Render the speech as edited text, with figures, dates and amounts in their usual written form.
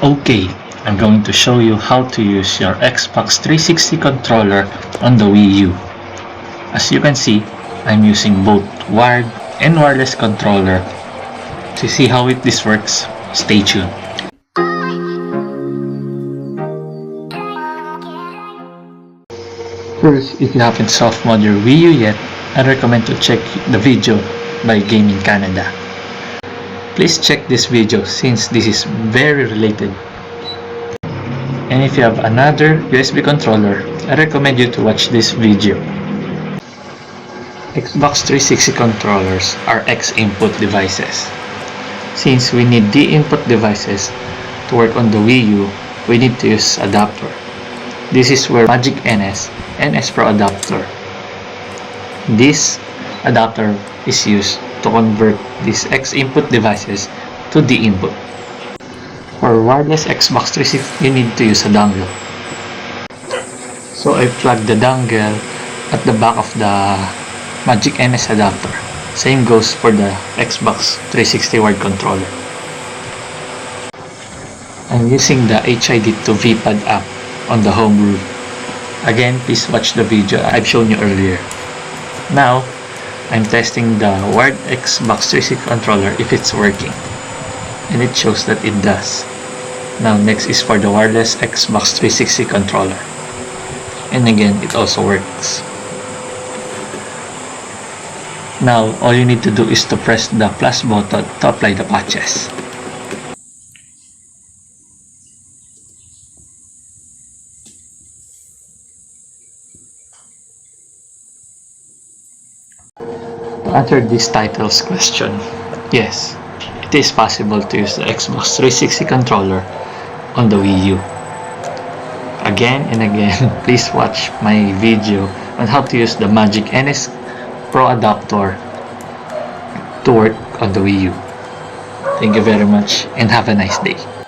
Okay, I'm going to show you how to use your Xbox 360 controller on the Wii U. As you can see, I'm using both wired and wireless controller. To see how this works, stay tuned. First, if you haven't soft-modded your Wii U yet, I recommend to check the video by Gaming Canada. Please check this video since this is very related. And if you have another USB controller, I recommend you to watch this video. Xbox 360 controllers are X input devices. Since we need D input devices to work on the Wii U, we need to use adapter. This is where Magic NS and S Pro adapter. This adapter is used to convert these X input devices to D input. For wireless Xbox 360, you need to use a dongle. So I plugged the dongle at the back of the Magic NS adapter. Same goes for the Xbox 360 wired controller. I'm using the HID to VPad app on the Homebrew. Again, please watch the video I've shown you earlier. Now, I'm testing the wired Xbox 360 controller if it's working. And it shows that it does. Now next is for the wireless Xbox 360 controller. And again, it also works. Now, all you need to do is to press the plus button to apply the patches. To answer this title's question, yes, it is possible to use the Xbox 360 controller on the Wii U. Again and again, please watch my video on how to use the Magic NS Pro adapter to work on the Wii U. Thank you very much and have a nice day.